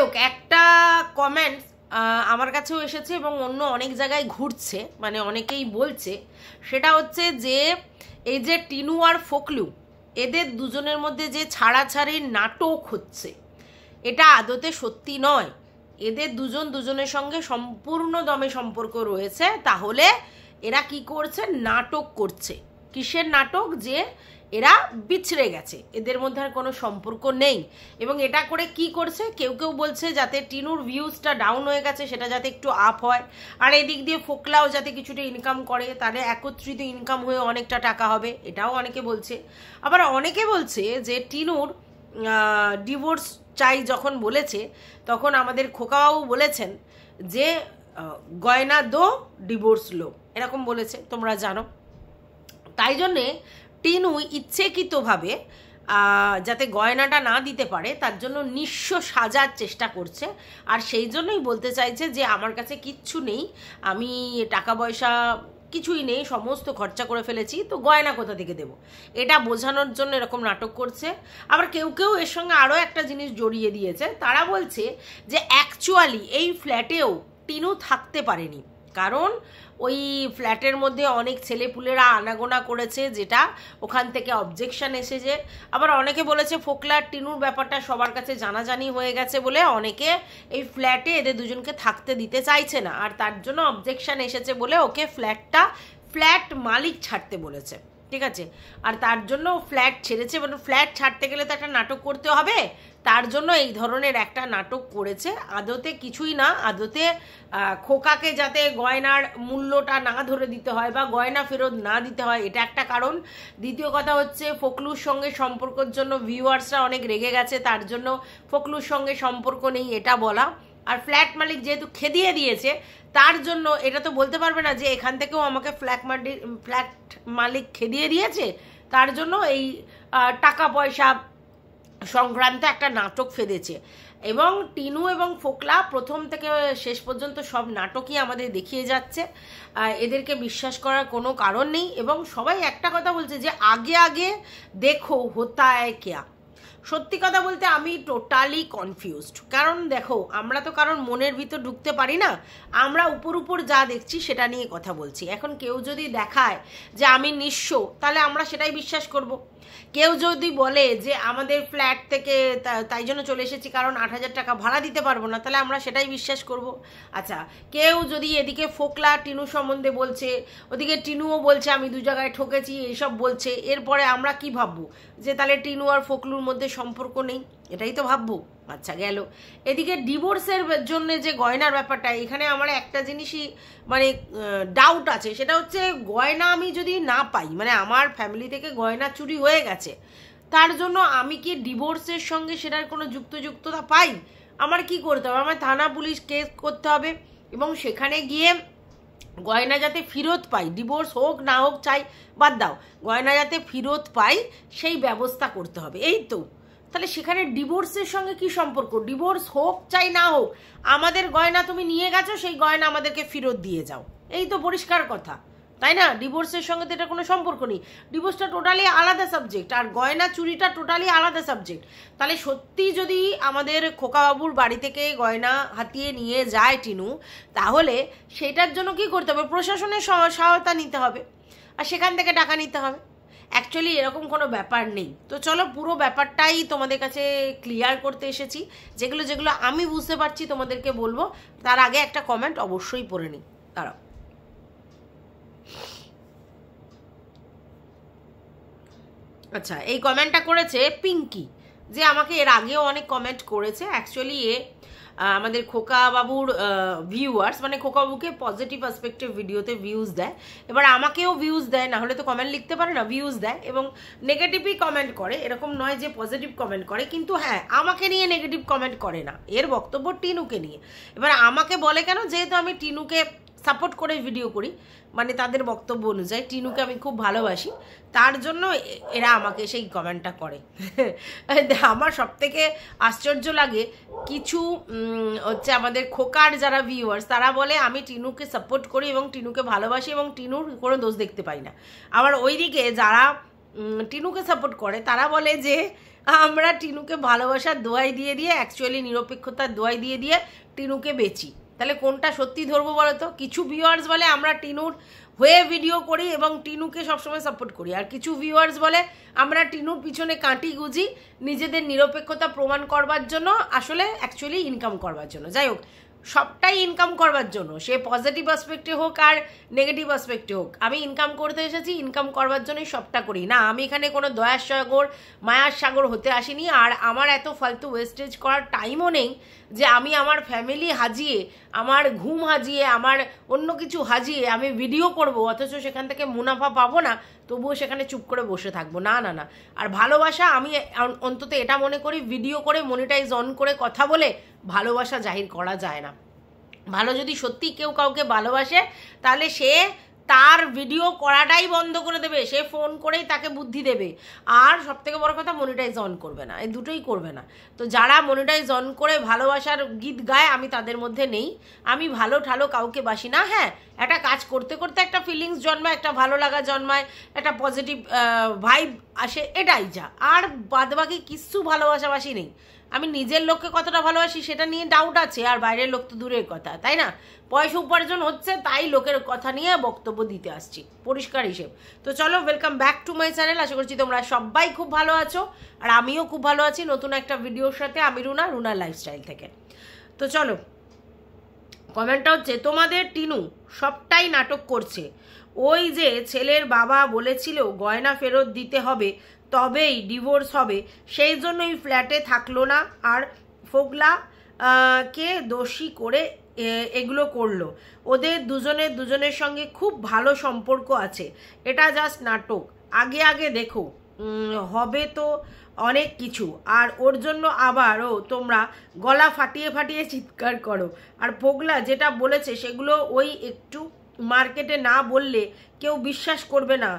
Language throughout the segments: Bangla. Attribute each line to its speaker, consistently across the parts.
Speaker 1: হোক, একটা কমেন্ট আমার কাছেও এসেছে এবং অন্য অনেক জায়গায় ঘুরছে, মানে অনেকেই বলছে, সেটা হচ্ছে যে এই যে টিনু আর ফোকলু এদের দুজনের মধ্যে যে ছাড়াছাড়ির নাটক হচ্ছে, এটা আদতে সত্যি নয়। এদের দুজনের সঙ্গে সম্পূর্ণ দমে সম্পর্ক রয়েছে। তাহলে এরা কি করছে? নাটক করছে। কিসের নাটক? যে এরা বিছড়ে গেছে, এদের মধ্যে আর কোনো সম্পর্ক নেই। এবং এটা করে কি করছে, কেউ কেউ বলছে যাতে টিনুর ভিউজটা ডাউন হয়ে গেছে সেটা যাতে একটু আপ হয়, আর এদিক দিয়ে ফোকলাও যাতে কিছুটা ইনকাম করে, তাহলে একত্রিত ইনকাম হয়ে অনেকটা টাকা হবে, এটাও অনেকে বলছে। আবার অনেকে বলছে যে টিনুর ডিভোর্স চাই যখন বলেছে, তখন আমাদের খোকাবাবু বলেছেন যে গয়না দো ডিভোর্স লো, এরকম বলেছে, তোমরা জানো। তাই জন্যে টিনু ইচ্ছেকৃতভাবে যাতে গয়নাটা না দিতে পারে তার জন্য নিঃস্ব সাজার চেষ্টা করছে। আর সেই জন্যই বলতে চাইছে যে আমার কাছে কিচ্ছু নেই, আমি টাকা পয়সা কিছুই নেই, সমস্ত খরচা করে ফেলেছি, তো গয়না কোথা থেকে দেবো, এটা বোঝানোর জন্য এরকম নাটক করছে। আবার কেউ কেউ এর সঙ্গে আরও একটা জিনিস জড়িয়ে দিয়েছে, তারা বলছে যে অ্যাকচুয়ালি এই ফ্ল্যাটেও টিনু থাকতে পারেনি, কারণ ওই ফ্ল্যাটের মধ্যে অনেক ছেলেপুলেরা আনাগোনা করেছে, যেটা ওখান থেকে অবজেকশন এসেছে। আবার অনেকে বলেছে ফোকলার টিনুর ব্যাপারটা সবার কাছে জানাজানি হয়ে গেছে বলে অনেকে এই ফ্ল্যাটে এদের দুজনকে থাকতে দিতে চাইছে না, আর তার জন্য অবজেকশন এসেছে বলে ওকে ফ্ল্যাট মালিক ছাড়তে বলেছে, ঠিক আছে। আর তার জন্য ফ্ল্যাট ছেড়েছে, মানে ফ্ল্যাট ছাড়তে গেলে তো একটা নাটক করতে হবে, তার জন্য এই ধরনের একটা নাটক করেছে। আদতে কিছুই না, আদতে খোকাকে যাতে গয়নার মূল্যটা না ধরে দিতে হয় বা গয়না ফেরত না দিতে হয়, এটা একটা কারণ। দ্বিতীয় কথা হচ্ছে ফোকলুর সঙ্গে সম্পর্কের জন্য ভিউয়ার্সরা অনেক রেগে গেছে, তার জন্য ফোকলুর সঙ্গে সম্পর্ক নেই এটা বলা। আর ফ্ল্যাট মালিক যেহেতু খেদিয়ে দিয়েছে, তার জন্য এটা তো বলতে পারবে না যে এখান থেকেও আমাকে ফ্ল্যাট মালিক খেদিয়ে দিয়েছে, তার জন্য এই টাকা পয়সা সংক্রান্ত একটা নাটক ফেলেছে। এবং টিনু এবং ফোকলা প্রথম থেকে শেষ পর্যন্ত সব নাটকই আমাদের দেখিয়ে যাচ্ছে, এদেরকে বিশ্বাস করার কোনো কারণ নেই। এবং সবাই একটা কথা বলছে যে আগে আগে দেখো হোতা হ্যায় ক্যা। সত্যি কথা বলতে আমি টোটালি কনফিউজড, কারণ দেখো আমরা তো কারণ মনের ভিতর ঢুকতে পারি না, আমরা উপর যা দেখছি সেটা নিয়ে কথা বলছি। এখন কেউ যদি দেখায় যে আমি নিঃস্ব, তাহলে আমরা সেটাই বিশ্বাস করব। কেউ যদি বলে যে আমাদের ফ্ল্যাট থেকে তাই জন্য চলে এসেছি কারণ 8,000 টাকা ভাড়া দিতে পারবো না, তাহলে আমরা সেটাই বিশ্বাস করব। আচ্ছা, কেউ যদি এদিকে ফোকলা টিনু সম্বন্ধে বলছে, ওদিকে টিনুও বলছে আমি দু জায়গায় ঠকেছি, এইসব বলছে, এরপরে আমরা কি ভাববো? যে তাহলে টিনু আর ফোকলুর মধ্যে সম্পর্ক নেই, এটাই তো ভাববো। আচ্ছা গেল। এদিকে ডিভোর্সের জন্য যে গয়নার ব্যাপারটা, এখানে আমার একটা জিনিসই মানে ডাউট আছে, সেটা হচ্ছে গয়না আমি যদি না পাই, মানে আমার ফ্যামিলি থেকে গয়না চুরি হয়ে গেছে, তার জন্য আমি কি ডিভোর্সের সঙ্গে সেটার কোনো যুক্ততা পাই? আমার কি করতে হবে? আমার থানা পুলিশ কেস করতে হবে এবং সেখানে গিয়ে গয়না যাতে ফেরত পাই, ডিভোর্স হোক না হোক চাই বাদ দাও, গয়না যাতে ফেরত পাই সেই ব্যবস্থা করতে হবে, এই তো। তাহলে সেখানে ডিভোর্সের সঙ্গে কি সম্পর্ক? ডিভোর্স হোক চাই না হোক, আমাদের গয়না তুমি নিয়ে গেছো, সেই গয়না আমাদেরকে ফেরত দিয়ে যাও, এই তো পরিষ্কার কথা, তাই না? ডিভোর্সের সঙ্গে তো এটা কোনো সম্পর্ক নেই, ডিভোর্সটা টোটালি আলাদা সাবজেক্ট, আর গয়না চুরিটা টোটালি আলাদা সাবজেক্ট। তাহলে সত্যি যদি আমাদের খোকাবাবুর বাড়ি থেকে গয়না হাতিয়ে নিয়ে যায় টিনু, তাহলে সেটার জন্য কি করতে হবে? প্রশাসনের সহায়তা নিতে হবে, আর সেখান থেকে টাকা নিতে হবে। অ্যাকচুয়ালি এরকম কোনো ব্যাপার নেই। তো চলো পুরো ব্যাপারটাই তোমাদের কাছে ক্লিয়ার করতে এসেছি, যেগুলো আমি বুঝতে পারছি তোমাদেরকে বলবো। তার আগে একটা কমেন্ট অবশ্যই পড়ে নিই, দাঁড়াও। আচ্ছা, এই কমেন্টটা করেছে পিঙ্কি, যে আমাকে এর আগেও অনেক কমেন্ট করেছে। অ্যাকচুয়ালি আমাদের খোকা বাবুর ভিউয়ার্স, মানে খোকা বাবুকে পজিটিভ পার্সপেক্টিভ ভিডিওতে ভিউজ দেয়, এবার আমাকেও ভিউজ দেয়, না হলে তো কমেন্ট লিখতে পারে না, ভিউজ দেয় এবং নেগেটিভই কমেন্ট করে, এরকম নয় যে পজিটিভ কমেন্ট করে। কিন্তু হ্যাঁ, আমাকে নিয়ে নেগেটিভ কমেন্ট করে না, এর বক্তব্য টিনুকে নিয়ে। এবার আমাকে বলে কেন? যেহেতু আমি টিনুকে সাপোর্ট করে ভিডিও করি, মানে তাদের বক্তব্য অনুযায়ী টিনুকে আমি খুব ভালোবাসি, তার জন্য এরা আমাকে সেই কমেন্টটা করে। আমার সব থেকে আশ্চর্য লাগে, কিছু হচ্ছে আমাদের খোকার যারা ভিউয়ার্স, তারা বলে আমি টিনুকে সাপোর্ট করি এবং টিনুকে ভালোবাসি এবং টিনুর কোনো দোষ দেখতে পাই না। আবার ওইদিকে যারা টিনুকে সাপোর্ট করে তারা বলে যে আমরা টিনুকে ভালোবাসার দোয়াই দিয়ে দিয়ে অ্যাকচুয়ালি নিরপেক্ষতার দোয়াই দিয়ে দিয়ে টিনুকে বেচি। তাহলে কোনটা সত্যি ধরবো বলো তো? কিছু ভিউয়ার্স বলে আমরা টিনুর হয়ে ভিডিও করি এবং টিনুকে সবসময় সাপোর্ট করি, আর কিছু ভিউয়ার্স বলে আমরা টিনুর পিছনে কাঁটি গুজি নিজেদের নিরপেক্ষতা প্রমাণ করবার জন্য, আসলে অ্যাকচুয়ালি ইনকাম করবার জন্য। যাই হোক, সবটাই ইনকাম করবার জন্য, সে পজিটিভ অ্যাসপেক্টে হোক আর নেগেটিভ অ্যাসপেক্টে হোক। আমি ইনকাম করতে এসেছি, ইনকাম করবার জন্যই সবটা করি না। আমি এখানে কোনো দয়ার সাগর মায়ার সাগর হতে আসিনি, আর আমার এত ফালতু ওয়েস্টেজ করার টাইমও নেই যে আমি আমার ফ্যামিলি হাজিয়ে, আমার ঘুম হাজিয়ে, আমার অন্য কিছু হাজিয়ে আমি ভিডিও করব, অথচ সেখান থেকে মুনাফা পাবো না, তবুও সেখানে চুপ করে বসে থাকবো না। না না। আর ভালোবাসা আমি অন্তত এটা মনে করি, ভিডিও করে মনিটাইজ অন করে কথা বলে ভালোবাসা জাহির করা যায় না। ভালো যদি সত্যি কেউ কাউকে ভালোবাসে তাহলে সে তার ভিডিও করাটাই বন্ধ করে দেবে, সে ফোন করেই তাকে বুদ্ধি দেবে, আর সবথেকে বড় কথা মনিটাইজ অন করবে না, এই দুটোই করবে না। তো যারা মনিটাইজ অন করে ভালোবাসার গীত গায় আমি তাদের মধ্যে নেই। আমি ভালো ঠালো কাউকে বাসি না। হ্যাঁ, একটা কাজ করতে করতে একটা ফিলিংস জন্মায়, একটা ভালো লাগা জন্মায়, একটা পজিটিভ ভাইব আসে, এটাই যা। আর বাদবাকি কিচ্ছু ভালোবাসাবাসি নেই। আমি নিজের লোককে কতটা ভালোবাসি সেটা নিয়ে ডাউট আছে, আর বাইরের লোক তো দূরের কথা, তাই না? পয়সা উপার্জন হচ্ছে তাই লোকের কথা নিয়ে বক্তব্য দিতে আসছি, পরিষ্কার হিসেব। তো চলো, welcome back to my channel. আশা করছি তোমরা সবাই খুব ভালো আছো, আর আমিও খুব ভালো আছি নতুন একটা ভিডিওর সাথে। আমি রুনা লাইফস্টাইল থেকে। তো চলো, কমেন্টটা হচ্ছে তোমাদের টিনু সবটাই নাটক করছে। ওই যে ছেলের বাবা বলেছিল গয়না ফেরত দিতে হবে তবেই ডিভোর্স হবে, সেই জন্যই ফ্ল্যাটে থাকলো না, আর ফোগলা কে দোষী করে এগুলো করলো। ওদের দুজনের সঙ্গে খুব ভালো সম্পর্ক আছে, এটা জাস্ট নাটক। আগে দেখো, হবে তো অনেক কিছু। আর ওর জন্য আবারও তোমরা গলা ফাটিয়ে চিৎকার করো। আর ফোগলা যেটা বলেছে সেগুলো ওই একটু মার্কেটে না বললে কেউ বিশ্বাস করবে না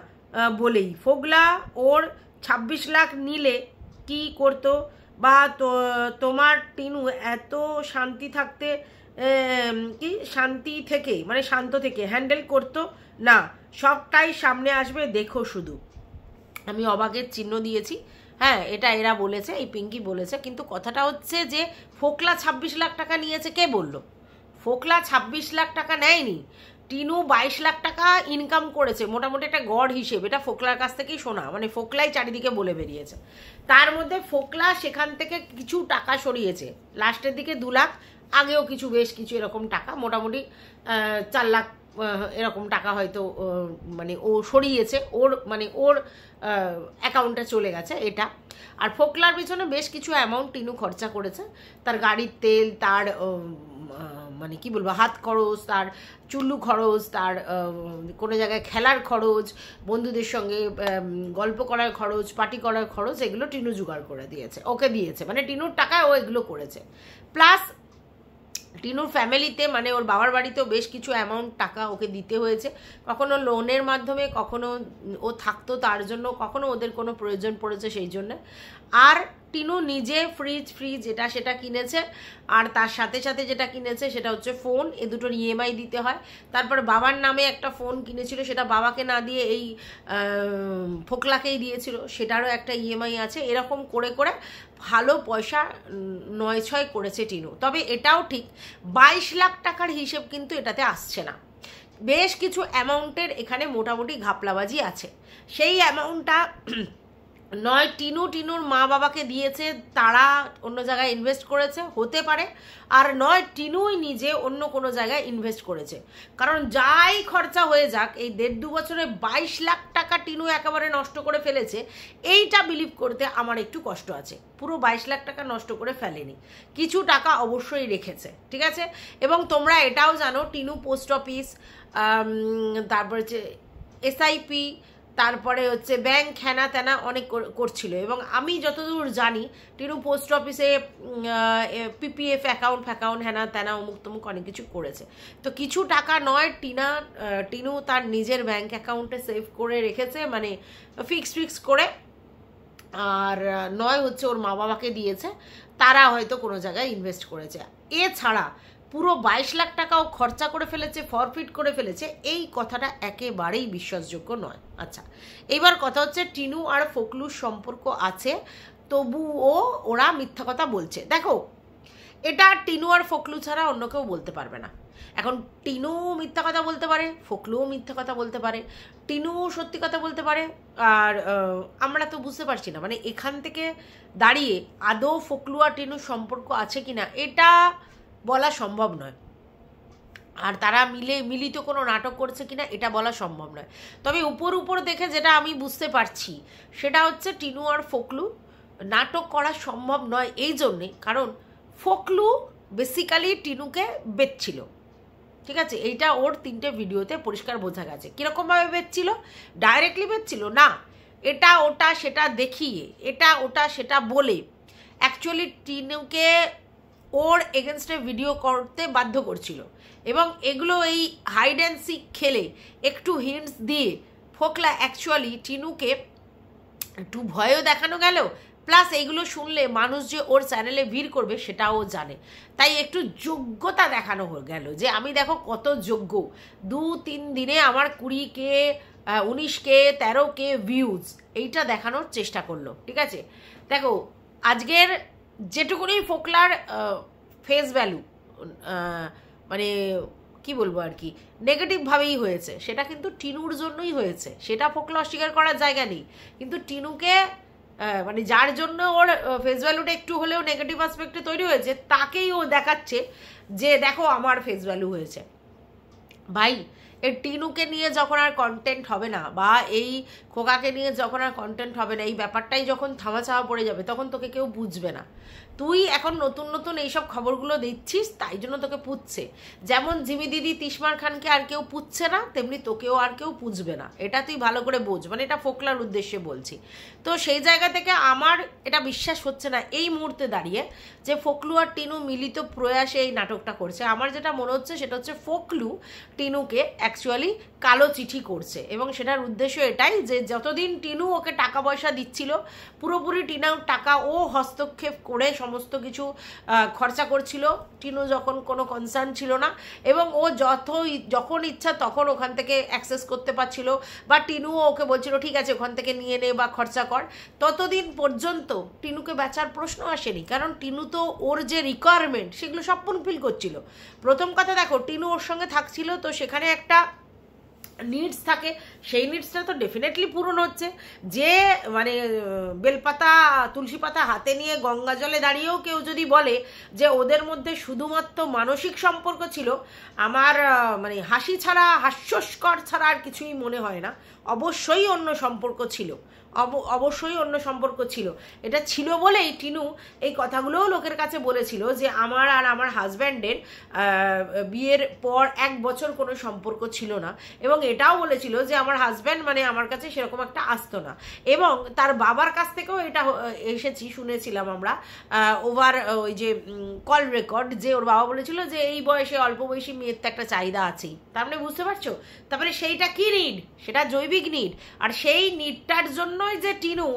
Speaker 1: বলেই। ফোগলা ওর 26 লাখ নিলে কি করতো, বা তোমার টিনু এত শান্তি থাকতে শান্ত থেকে হ্যান্ডেল করতো না। সবটাই সামনে আসবে, দেখো শুধু। আমি অবাকের চিহ্ন দিয়েছি। হ্যাঁ, এটা এরা বলেছে, এই পিঙ্কি বলেছে, কিন্তু কথাটা হচ্ছে যে ফোকলা 26 লাখ টাকা নিয়েছে। কে বলল? ফোকলা 26 লাখ টাকা নেয়নি। টিনু 22 লাখ টাকা ইনকাম করেছে, মোটামুটি একটা গড় হিসেব। এটা ফোকলার কাছ থেকেই শোনা, মানে ফোকলাই চারিদিকে বলে বেরিয়েছে। তার মধ্যে ফোকলা সেখান থেকে কিছু টাকা সরিয়েছে, লাস্টের দিকে 2 লাখ, আগেও কিছু বেশ কিছু এরকম টাকা, মোটামুটি 4 লাখ এরকম টাকা হয়তো মানে ও সরিয়েছে, ওর অ্যাকাউন্টে চলে গেছে এটা। আর ফোকলার পিছনে বেশ কিছু অ্যামাউন্ট টিনু খরচা করেছে, তার গাড়ির তেল, তার মানে কি বলবো হাত খরচ, তার চুল্লু খরচ, তার কোনো জায়গায় খেলার খরচ, বন্ধুদের সঙ্গে গল্প করার খরচ, পার্টি করার খরচ, এগুলো টিনু জোগাড় করে দিয়েছে, ওকে দিয়েছে, মানে টিনুর টাকায় ও এগুলো করেছে। প্লাস টিনুর ফ্যামিলিতে, মানে ওর বাবার বাড়িতেও বেশ কিছু অ্যামাউন্ট টাকা ওকে দিতে হয়েছে, কখনো লোনের মাধ্যমে, কখনো ও থাকতো তার জন্য, কখনো ওদের কোনো প্রয়োজন পড়েছে সেই জন্য। আর টিনু নিজে ফ্রিজ এটা সেটা কিনেছে, আর তার সাথে সাথে যেটা কিনেছে সেটা হচ্ছে ফোন, এ দুটোর ইএমআই দিতে হয়। তারপর বাবার নামে একটা ফোন কিনেছিল, সেটা বাবাকে না দিয়ে এই ফোকলাকেই দিয়েছিল, সেটারও একটা ইএমআই আছে। এরকম করে করে ভালো পয়সা 9-6 করেছে টিনু। তবে এটাও ঠিক 22 লাখ টাকার হিসেব কিন্তু এটাতে আসছে না, বেশ কিছু অ্যামাউন্টের এখানে মোটামুটি ঘাপলাবাজি আছে। সেই অ্যামাউন্টটা নয় টিনুর মা বাবাকে দিয়েছে, তারা অন্য জায়গায় ইনভেস্ট করেছে হতে পারে, আর নয় টিনুই নিজে অন্য কোনো জায়গায় ইনভেস্ট করেছে। কারণ যাই খরচা হয়ে যাক, এই 1.5-2 বছরে 22 লাখ টাকা টিনু একেবারে নষ্ট করে ফেলেছে, এইটা বিলিভ করতে আমার একটু কষ্ট আছে। পুরো 22 লাখ টাকা নষ্ট করে ফেলেনি, কিছু টাকা অবশ্যই রেখেছে, ঠিক আছে। এবং তোমরা এটাও জানো টিনু পোস্ট অফিস, তারপর হচ্ছে এসআইপি, তারপরে হচ্ছে ব্যাংক হ্যানা ত্যানা অনেক করছিল। এবং আমি যতদূর জানি টিনু পোস্ট অফিসে পিপিএফ অ্যাকাউন্ট হ্যানা ত্যানা অমুক তমুক অনেক কিছু করেছে। তো কিছু টাকা নয় টিনু তার নিজের ব্যাংক অ্যাকাউন্টে সেভ করে রেখেছে, মানে ফিক্স করে, আর নয় হচ্ছে ওর মা বাবাকে দিয়েছে, তারা হয়তো কোনো জায়গায় ইনভেস্ট করেছে। এছাড়া পুরো 22 লাখ টাকাও খরচা করে ফেলেছে, ফরফিট করে ফেলেছে, এই কথাটা একেবারেই বিশ্বাসযোগ্য নয়। আচ্ছা, এবার কথা হচ্ছে টিনু আর ফোকলুর সম্পর্ক আছে, তবুও ওরা মিথ্যা কথা বলছে। দেখো, এটা টিনু আর ফোকলু ছাড়া অন্য কেউ বলতে পারবে না। এখন টিনু মিথ্যা কথা বলতে পারে, ফোকলুও মিথ্যা কথা বলতে পারে, টিনু সত্যি কথা বলতে পারে, আর আমরা তো বুঝতে পারছি না মানে এখান থেকে দাঁড়িয়ে আদৌ ফোকলু আর টিনুর সম্পর্ক আছে কিনা এটা বলা সম্ভব নয়, আর তারা মিলিত কোনো নাটক করছে কিনা এটা বলা সম্ভব নয়। তবে উপর দেখে যেটা আমি বুঝতে পারছি সেটা হচ্ছে টিনু আর ফোকলু নাটক করা সম্ভব নয় এই জন্যে, কারণ ফোকলু বেসিক্যালি টিনুকে বেচছিল, ঠিক আছে? এইটা ওর 3টে ভিডিওতে পরিষ্কার বোঝা গেছে। কীরকমভাবে বেচছিল? ডাইরেক্টলি বেচছিল না, এটা ওটা সেটা দেখিয়ে, এটা ওটা সেটা বলে অ্যাকচুয়ালি টিনুকে ওর এগেনস্টে ভিডিও করতে বাধ্য করছিল, এবং এগুলো এই হাইড অ্যান্ড সিক খেলে একটু হিন্টস দিয়ে ফোকলা অ্যাকচুয়ালি টিনুকে একটু ভয়ও দেখানো গেল, প্লাস এইগুলো শুনলে মানুষ যে ওর চ্যানেলে ভিড় করবে সেটাও জানে, তাই একটু যোগ্যতা দেখানো গেল যে আমি দেখো কত যোগ্য, 2-3 দিনে আমার 20K 19K 13K ভিউজ, এইটা দেখানোর চেষ্টা করলো, ঠিক আছে? দেখো, আজকের যেটুকুনি ফোকলার ফেস ভ্যালু মানে কি বলবো আর কি নেগেটিভভাবেই হয়েছে, সেটা কিন্তু টিনুর জন্যই হয়েছে, সেটা ফোকলা অস্বীকার করার জায়গা নেই। কিন্তু টিনুকে মানে যার জন্য ওর ফেস ভ্যালুটা একটু হলেও নেগেটিভ অ্যাসপেক্টে তৈরি হয়েছে, তাকেই ও দেখাচ্ছে যে দেখো আমার ফেস ভ্যালু হয়েছে। ভাই, এই টিনুকে নিয়ে যখন আর কন্টেন্ট হবে না, বা এই খোকাকে নিয়ে যখন আর কন্টেন্ট হবে না, এই ব্যাপারটাই যখন থামাচাওয়া পড়ে যাবে, তখন তোকে কেউ বুঝবে না। তুই এখন নতুন এইসব খবরগুলো দিচ্ছিস, তাই জন্য তোকে পুচ্ছে। যেমন জিমি দিদি তিশমার খানকে আর কেউ পুচ্ছে না, তেমনি তোকেও আর কেউ পুছবে না, এটা তুই ভালো করে বোঝ। মানে এটা ফোকলার উদ্দেশ্যে বলছি। তো সেই জায়গা থেকে আমার এটা বিশ্বাস হচ্ছে না এই মুহূর্তে দাঁড়িয়ে যে ফোকলু আর টিনু মিলিত প্রয়াসে এই নাটকটা করছে। আমার যেটা মনে হচ্ছে সেটা হচ্ছে ফোকলু টিনুকে অ্যাকচুয়ালি কালো চিঠি করছে, এবং সেটার উদ্দেশ্য এটাই যে যতদিন টিনু ওকে টাকা পয়সা দিচ্ছিল, পুরোপুরি টিনুর টাকা ও হস্তক্ষেপ করে সমস্ত কিছু খরচা করছিল, টিনু যখন কোনো কনসার্ন ছিল না, এবং ও যখন ইচ্ছা তখন ওখান থেকে অ্যাক্সেস করতে পারছিল, বা টিনুও ওকে বলছিল ঠিক আছে ওখান থেকে নিয়ে নে বা খরচা কর, ততদিন পর্যন্ত টিনুকে বেচার প্রশ্ন আসেনি, কারণ টিনু তো ওর যে রিকোয়ারমেন্ট সেগুলো সব ফুলফিল করছিল। প্রথম কথা দেখো, টিনু ওর সঙ্গে থাকছিল, তো সেখানে একটা নিডস থাকে, সেই নিডসটা তো ডেফিনেটলি পূরণ হচ্ছে। যে মানে বেলপাতা তুলসী পাতা হাতে নিয়ে গঙ্গা জলে দাঁড়িয়েও কেউ যদি বলে যে ওদের মধ্যে শুধুমাত্র মানসিক সম্পর্ক ছিল, আমার মানে হাস্যস্কর ছাড়া আর কিছুই মনে হয় না। অবশ্যই অন্য সম্পর্ক ছিল, অবশ্যই অন্য সম্পর্ক ছিল। এটা ছিল বলেই টিনু এই কথাগুলোও লোকের কাছে বলেছিল যে আমার আর আমার হাজব্যান্ডের বিয়ের পর 1 বছর কোনো সম্পর্ক ছিল না, এবং এটাও বলেছিল যে আমার হাজব্যান্ড মানে আমার কাছে সেরকম একটা আসতো না। এবং তার বাবার কাছ থেকেও এটা শুনেছিলাম আমরা ওভার ওই যে কল রেকর্ড, যে ওর বাবা বলেছিল যে এই বয়সে অল্প বয়সী মেয়ের তো একটা চাহিদা আছেই। তার মানে বুঝতে পারছো, তারপরে সেইটা কি নিড, সেটা জৈবিক নিড, আর সেই নিডটার জন্যই যে টিনু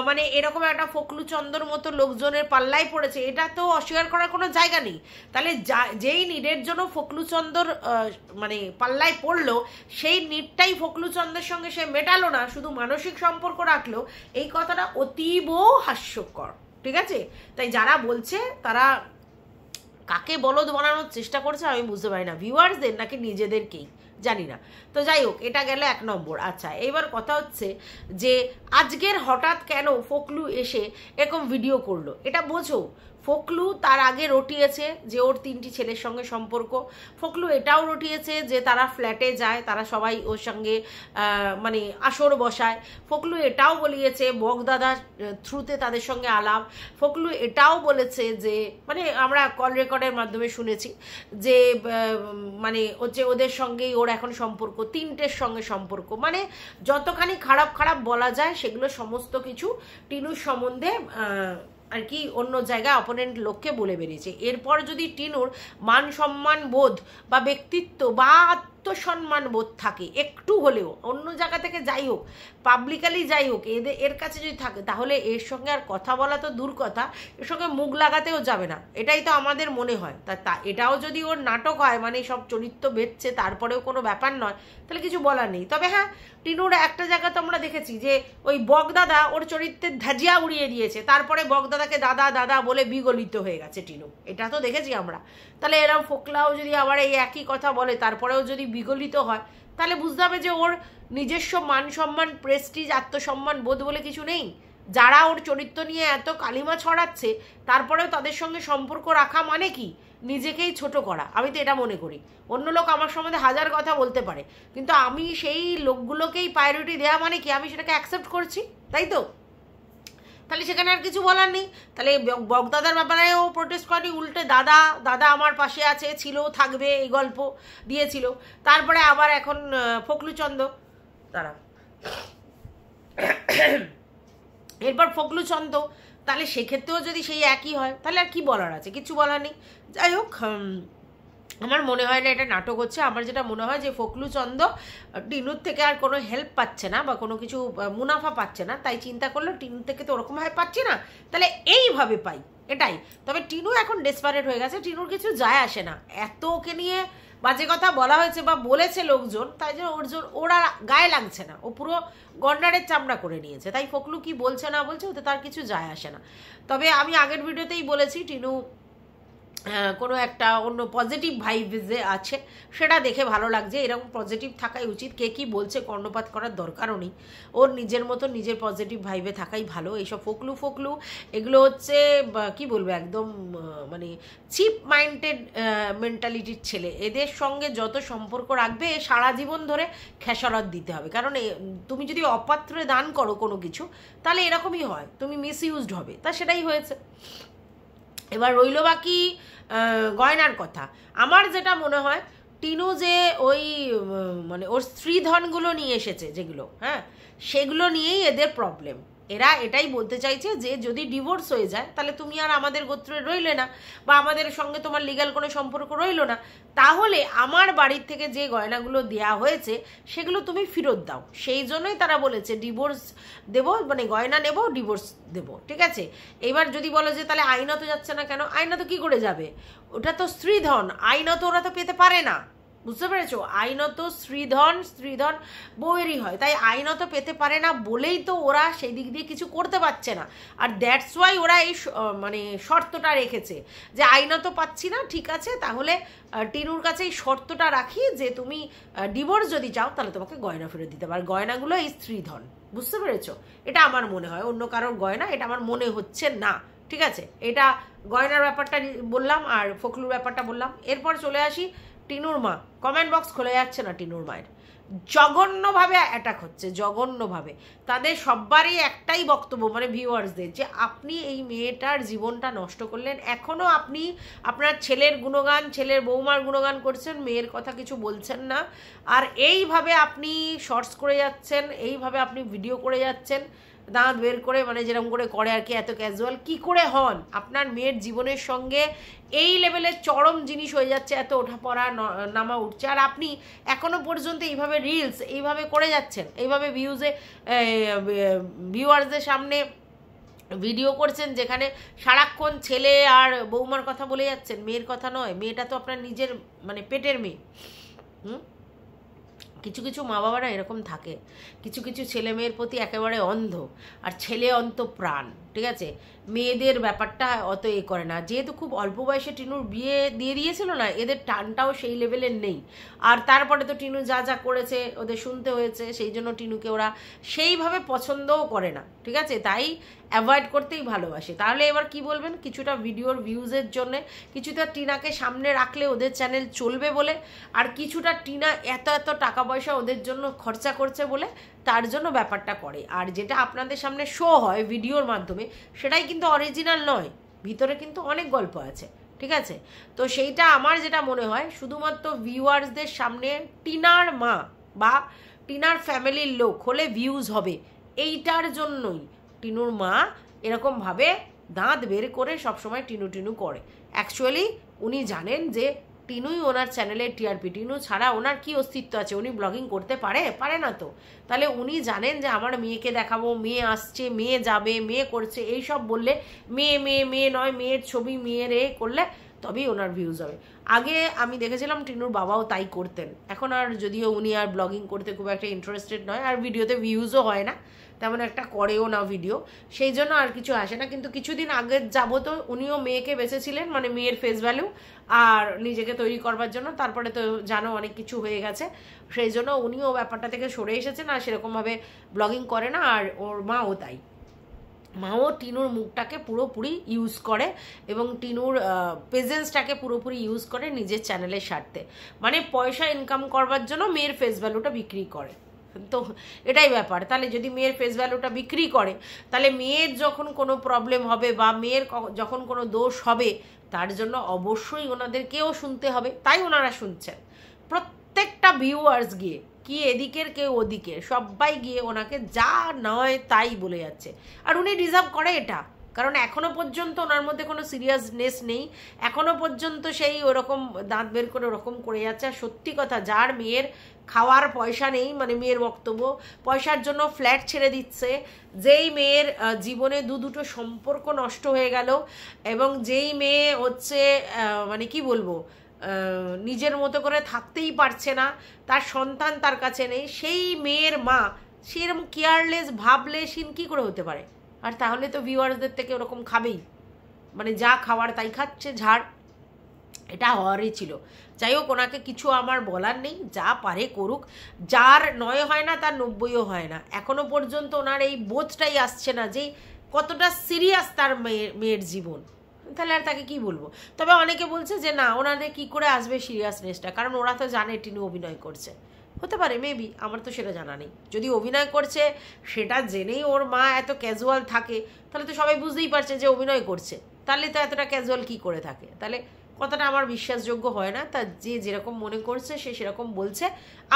Speaker 1: মানে এরকম একটা ফোকলু চন্দর মতো লোকজনের পাল্লায় পড়েছে, এটা তো অস্বীকার করার কোনো জায়গা নেই। তাহলে যেই নিডের জন্য ফোকলু চন্দর মানে পাল্লায় পড়লো, সেই নিডটাই ফোকলু চন্দ্রের সঙ্গে সে মেটালো না, শুধু মানসিক সম্পর্ক রাখলো, এই কথাটা অতীব হাস্যকর, ঠিক আছে? তাই যারা বলছে তারা কাকে বলদ বানানোর চেষ্টা করছে আমি বুঝতে পারি না, ভিউয়ার্সদের নাকি নিজেদেরকেই জানি না। তো যাই হোক, এটা গেল 1 নম্বর। আচ্ছা, এবার কথা হচ্ছে যে আজকের হঠাৎ কেন ফোকলু এসে এরকম ভিডিও করলো, এটা বোঝো। ফোকলু তার আগে রটিয়েছে যে ওর 3টি ছেলের সঙ্গে সম্পর্ক, ফোকলু এটাও রটিয়েছে যে তারা ফ্ল্যাটে যায়, তারা সবাই ওর সঙ্গে মানে আসর বসায়, ফোকলু এটাও বলিয়েছে বকদাদার থ্রুতে তাদের সঙ্গে আলাপ, ফোকলু এটাও বলেছে যে মানে আমরা কল রেকর্ডের মাধ্যমে শুনেছি যে মানে হচ্ছে ওদের সঙ্গেই ওর এখন সম্পর্ক, 3টের সঙ্গে সম্পর্ক, মানে যতখানি খারাপ বলা যায় সেগুলো সমস্ত কিছু টিনুর সম্বন্ধে আর কি অন্য জায়গায় অপোনেন্ট লোককে বলে বেরিয়েছে। এরপর যদি টিনুর মান সম্মান বোধ বা ব্যক্তিত্ব বা আত্মসম্মান বোধ থাকে একটু হলেও, অন্য জায়গা থেকে যাই হোক, পাবলিকালি যাই হোক, এর কাছে যদি থাকে, তাহলে এর সঙ্গে আর কথা বলা তো দূর কথা, এর সঙ্গে মুখ লাগাতেও যাবে না। এটাই তো আমাদের মনে হয়। তা এটাও যদি ওর নাটক হয়, মানে সব চরিত্র বেচছে, তারপরেও কোনো ব্যাপার নয়, তাহলে কিছু বলার নেই। তবে হ্যাঁ, টিনুর একটা জায়গা তো আমরা দেখেছি যে ওই বগদাদা ওর চরিত্রের ধাজিয়া উড়িয়ে দিয়েছে, তারপরে বগদাদাকে দাদা দাদা বলে বিগলিত হয়ে গেছে টিনু, এটা তো দেখেছি আমরা। তাহলে এরকম ফোকলাও যদি আবার এই একই কথা বলে, তারপরেও যদি বিগলিত হয়, তাহলে বুঝতে হবে যে ওর নিজস্ব মান সম্মান, প্রেস্টিজ, আত্মসম্মান বোধ বলে কিছু নেই। যারা ওর চরিত্র নিয়ে এত কালিমা ছড়াচ্ছে, তারপরেও তাদের সঙ্গে সম্পর্ক রাখা মানে কি? নিজেকেই ছোট করা। আমি তো এটা মনে করি। অন্য লোক আমার সম্বন্ধে হাজার কথা বলতে পারে, কিন্তু আমি সেই লোকগুলোকেই প্রায়োরিটি দেওয়া মানে কি? আমি সেটাকে অ্যাকসেপ্ট করছি, তাই তো? তাহলে সেখানে আর কিছু বলার নেই। তাহলে বগদাদার ব্যাপারেও প্রোটেস্ট করেনি, উল্টে দাদা দাদা আমার পাশে আছে, ছিল, থাকবে, এই গল্প দিয়েছিল। তারপরে আবার এখন ফকলুচন্দ্র, তারা এরপর ফকলুচন্দ্র, তাহলে সেক্ষেত্রেও যদি সেই একই হয়, তাহলে আর কি বলার আছে? কিছু বলার নেই। যাই হোক, আমার মনে হয় না এটা নাটক হচ্ছে। আমার যেটা মনে হয় যে ফকলুচন্দ্র টিনুর থেকে আর কোনো হেল্প পাচ্ছে না, বা কোনো কিছু মুনাফা পাচ্ছে না, তাই চিন্তা করলো টিনুর থেকে তো ওরকমভাবে পাচ্ছি না, তাহলে এইভাবে পাই, এটাই। তবে টিনু এখন ডেসপারেট হয়ে গেছে, টিনুর কিছু যায় আসে না। এত ওকে নিয়ে বাজে কথা বলা হয়েছে বা বলেছে লোকজন, তাই জন্য ওরা গায়ে লাগছে না, ও পুরো গন্ডারের চামড়া করে নিয়েছে। তাই ফকলু কি বলছে না বলছে, ওতে তার কিছু যায় আসে না। তবে আমি আগের ভিডিওতেই বলেছি, টিনু কোনো একটা অন্য পজিটিভ ভাইবে আছে, সেটা দেখে ভালো লাগছে। এরকম পজিটিভ থাকাই উচিত। কে কী বলছে কর্ণপাত করার দরকারও নেই, ওর নিজের মতো নিজের পজিটিভ ভাইবে থাকাই ভালো। এইসব ফকলু এগুলো হচ্ছে কি বলবো, একদম মানে চিপ মাইন্ডেড মেন্টালিটির ছেলে। এদের সঙ্গে যত সম্পর্ক রাখবে, সারা জীবন ধরে খেসারত দিতে হবে। কারণ তুমি যদি অপাত্রে দান করো কোনো কিছু, তাহলে এরকমই হয়, তুমি মিসইউজড হবে। তা সেটাই হয়েছে। এবার রইল বাকি গয়নার কথা। আমার যেটা মনে হয়, টিনু যে ওই মানে ওর স্ত্রীধনগুলো নিয়ে এসেছে যেগুলো, হ্যাঁ, সেগুলো নিয়েই এদের প্রবলেম। এরা এটাই বলতে চাইছে যে যদি ডিভোর্স হয়ে যায়, তাহলে তুমি আর আমাদের গোত্রে রইলে না, বা আমাদের সঙ্গে তোমার লিগ্যাল কোনো সম্পর্ক রইল না, তাহলে আমার বাড়ির থেকে যে গয়নাগুলো দেয়া হয়েছে সেগুলো তুমি ফেরত দাও। সেই জন্যই তারা বলেছে ডিভোর্স দেব, মানে গয়না নেব, ডিভোর্স দেব, ঠিক আছে। এবার যদি বলো যে তাহলে আইনত যাচ্ছে না কেন, আইনত কি করে যাবে? ওটা তো স্ত্রীধন, আইনত ওরা তো পেতে পারে না, বুঝতে পেরেছো? আইনত স্ত্রীধন বউয়েরই হয়, তাই আইনত পেতে পারে না বলেই তো ওরা সেই দিক দিয়ে কিছু করতে পারছে না। আর দ্যাটস ওয়াই ওরা এই মানে শর্তটা রেখেছে যে আইনত পাচ্ছি না, ঠিক আছে, তাহলে টিনুর কাছে এই শর্তটা রাখি যে তুমি ডিভোর্স যদি চাও, তাহলে তোমাকে গয়না ফেরত দিতে পারো। গয়নাগুলো এই স্ত্রীধন, বুঝতে পেরেছো? এটা আমার মনে হয়, অন্য কারোর গয়না এটা আমার মনে হচ্ছে না, ঠিক আছে। এটা গয়নার ব্যাপারটা বললাম, আর ফকলুর ব্যাপারটা বললাম। এরপর চলে আসি টিনুর মা। কমেন্ট বক্স খুলে যাচ্ছে না টিনুর মায়ের, জঘন্যভাবে অ্যাটাক হচ্ছে, জঘন্যভাবে। তাদের সবারই একটাই বক্তব্য, মানে ভিউয়ার্সদের, যে আপনি এই মেয়েটার জীবনটা নষ্ট করলেন, এখনও আপনি আপনার ছেলের গুণগান, ছেলের বৌমার গুণগান করছেন, মেয়ের কথা কিছু বলছেন না। আর এইভাবে আপনি শর্টস করে যাচ্ছেন, এইভাবে আপনি ভিডিও করে যাচ্ছেন, দাঁত বের করে, মানে যেরকম করে আর কি, এত ক্যাজুয়াল কি করে হন? আপনার মেয়ের জীবনের সঙ্গে এই লেভেলের চরম জিনিস হয়ে যাচ্ছে, এত ওঠাপড়া নামা উঠছে, আর আপনি এখনো পর্যন্ত এইভাবে রিলস এইভাবে করে যাচ্ছেন, এইভাবে ভিউয়ার্সদের সামনে ভিডিও করছেন, যেখানে সারাক্ষণ ছেলে আর বৌমার কথা বলে যাচ্ছেন, মেয়ের কথা নয়। মেয়েটা তো আপনার নিজের মানে পেটের মেয়ে। কিছু কিছু মা বাবারা এরকম থাকে, কিছু কিছু ছেলে মেয়ের প্রতি একেবারে অন্ধ, আর ছেলে অন্ত প্রাণ, ঠিক আছে। মেয়েদের ব্যাপারটা অত করে না। যেহেতু খুব অল্প বয়সে টিনুর বিয়ে দিয়ে দিয়েছিল না, এদের টানটাও সেই লেভেলের নেই। আর তারপরে তো টিনু যা যা করেছে ওদের শুনতে হয়েছে, সেই জন্য টিনুকে ওরা সেইভাবে পছন্দও করে না, ঠিক আছে, তাই অ্যাভয়েড করতেই ভালোবাসে। তাহলে এবার কি বলবেন? কিছুটা ভিডিওর ভিউজের জন্যে, কিছুটা টিনাকে সামনে রাখলে ওদের চ্যানেল চলবে বলে, আর কিছুটা টিনা এত এত টাকা পয়সা ওদের জন্য খরচা করছে বলে, তার জন্য ব্যাপারটা করে। আর যেটা আপনাদের সামনে শো হয় ভিডিওর মাধ্যমে, সেটাই কিন্তু অরিজিনাল নয়, ভিতরে কিন্তু অনেক গল্প আছে, ঠিক আছে। তো সেইটা আমার যেটা মনে হয়, শুধুমাত্র ভিউয়ার্সদের সামনে টিনার মা বা টিনার ফ্যামিলির লোক হলে ভিউজ হবে, এইটার জন্যই টিনুর মা এরকমভাবে দাঁত বের করে সবসময় টিনু করে। অ্যাকচুয়ালি উনি জানেন যে টিনুই ওনার চ্যানেলের টিআরপি। টিনু ছাড়া ওনার কি অস্তিত্ব আছে? উনি ব্লগিং করতে পারে না তো। তাহলে উনি জানেন যে আমার মেয়েকে দেখাবো, মেয়ে আসছে, মেয়ে যাবে, মেয়ে করছে, এইসব বললে মেয়ে মেয়ে মেয়ে নয়, মেয়ের ছবি মেয়ের করলে তবেই ওনার ভিউজ হবে। আগে আমি দেখেছিলাম টিনুর বাবাও তাই করতেন, এখন আর যদিও উনি আর ব্লগিং করতে খুব একটা ইন্টারেস্টেড নয়, আর ভিডিওতে ভিউজও হয় না, তেমন একটা করেও না ভিডিও, সেই জন্য আর কিছু আসে না। কিন্তু কিছুদিন আগে যাবো তো উনিও মেয়েকে বেঁচেছিলেন, মানে মেয়ের ফেস ভ্যালু আর নিজেকে তৈরি করবার জন্য। তারপরে তো জানো অনেক কিছু হয়ে গেছে, সেই জন্য উনিও ব্যাপারটা থেকে সরে এসেছেন আর সেরকমভাবে ব্লগিং করে না। আর ওর মাও তাই, মাও টিনুর মুখটাকে পুরোপুরি ইউজ করে এবং টিনুর প্রেজেন্সটাকে পুরোপুরি ইউজ করে নিজের চ্যানেলের স্বার্থে, মানে পয়সা ইনকাম করবার জন্য মেয়ের ফেস ভ্যালুটা বিক্রি করে। তো এটাই ব্যাপার। তাহলে যদি মেয়ের ফেস ভ্যালুটা বিক্রি করে, তাহলে মেয়ের যখন কোনো প্রবলেম হবে বা মেয়ের যখন কোনো দোষ হবে, তার জন্য অবশ্যই ওনাদেরকেও শুনতে হবে। তাই ওনারা শুনছেন। প্রত্যেকটা ভিউয়ার্স গিয়ে, কি এদিকের কেউ ওদিকের, সবাই গিয়ে ওনাকে যা নয় তাই বলে যাচ্ছে। আর উনি ডিজার্ভ করে এটা, কারণ এখনো পর্যন্ত ওনার মধ্যে কোনো সিরিয়াসনেস নেই, এখনো পর্যন্ত সেই ওরকম দাঁত বের করে ওরকম করে যাচ্ছে। আর সত্যি কথা, যার মেয়ের খাওয়ার পয়সা নেই, মানে মেয়ের বক্তব্য, পয়সার জন্য ফ্ল্যাট ছেড়ে দিচ্ছে, যেই মেয়ের জীবনে দুটো সম্পর্ক নষ্ট হয়ে গেল, এবং যেই মেয়ে হচ্ছে মানে কি বলবো, নিজের মতো করে থাকতেই পারছে না, তার সন্তান তার কাছে নেই, সেই মেয়ের মা সেরকম কেয়ারলেস ভাবলেসহীন কী করে হতে পারে? আর তাহলে তো ভিউয়ার্সদের থেকে ওরকম খাবেই, মানে যা খাওয়ার তাই খাচ্ছে, ঝাড়। এটা হওয়ারই ছিল। যাই হোক, ওনাকে কিছু আমার বলার নেই, যা পারে করুক। যার 9 হয় না তার 90ও হয় না। এখনো পর্যন্ত ওনার এই বোধটাই আসছে না যে কতটা সিরিয়াস তার মেয়ের জীবন। তাহলে আর তাকে কি বলবো? তবে অনেকে বলছে যে না, ওনাদের কি করে আসবে সিরিয়াসনেসটা, কারণ ওরা তো জানে টিনু অভিনয় করছে। হতে পারে, মেবি, আমার তো সেটা জানা নেই। যদি অভিনয় করছে সেটা জেনেই ওর মা এত ক্যাজুয়াল থাকে, তাহলে তো সবাই বুঝতেই পারছে যে অভিনয় করছে, তাহলে তো এতটা ক্যাজুয়াল কি করে থাকে? তাহলে কথাটা আমার বিশ্বাসযোগ্য হয় না। তা যে যেরকম মনে করছে সে সেরকম বলছে।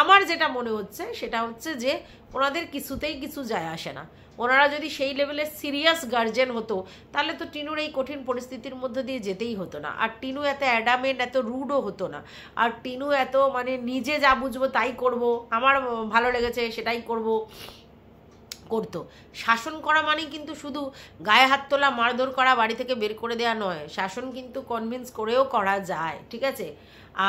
Speaker 1: আমার যেটা মনে হচ্ছে সেটা হচ্ছে যে ওনাদের কিছুতেই কিছু যায় আসে না। ওনারা যদি সেই লেভেলের সিরিয়াস গার্জেন হতো, তাহলে তো টিনুর এই কঠিন পরিস্থিতির মধ্যে দিয়ে যেতেই হতো না। আর টিনু এত অ্যাডামেন্ট, এত রুডও হতো না। আর টিনু এত মানে নিজে যা বুঝবো তাই করব, আমার ভালো লেগেছে সেটাই করতো। শাসন করা মানে কিন্তু শুধু গায়ে হাত তোলা, মারধর করা, বাড়ি থেকে বের করে দেওয়া নয়। শাসন কিন্তু কনভিন্স করেও করা যায়, ঠিক আছে?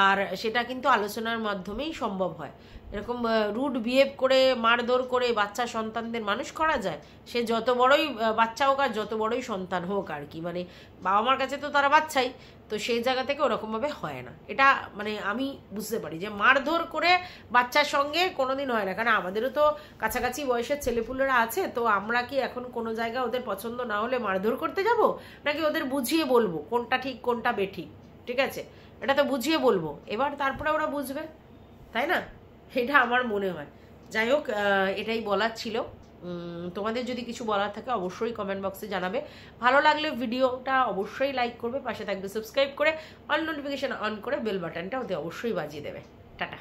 Speaker 1: আর সেটা কিন্তু আলোচনার মাধ্যমেই সম্ভব হয়। এরকম রুড বিহেভ করে, মারধর করে বাচ্চা সন্তানদের মানুষ করা যায়? সে যত বড়ই বাচ্চা হোক আর যত বড়ই সন্তান হোক আর কি, মানে বাবা মার কাছে তো তারা বাচ্চাই, তো সেই জায়গা থেকে ওরকমভাবে হয় না। এটা মানে আমি বুঝতে পারি যে মারধর করে বাচ্চার সঙ্গে কোনোদিন হয় না, কারণ আমাদেরও তো কাছাকাছি বয়সের ছেলেপুলেরা আছে। তো আমরা কি এখন কোনো জায়গায় ওদের পছন্দ না হলে মারধর করতে যাব, নাকি ওদের বুঝিয়ে বলবো কোনটা ঠিক কোনটা বেঠিক? ঠিক আছে, এটা তো বুঝিয়ে বলবো, এবার তারপরে ওরা বুঝবে, তাই না? এটা আমার মনে হয়। যাই হোক, এটাই বলার ছিল। তোমাদের যদি কিছু বলার থাকে অবশ্যই কমেন্ট বক্সে জানাবে। ভালো লাগলে ভিডিওটা অবশ্যই লাইক করবে, পাশে থাকবে সাবস্ক্রাইব করে, অল নোটিফিকেশন অন করে বেল বাটনটা ওতে অবশ্যই বাজিয়ে দেবে। টাটা।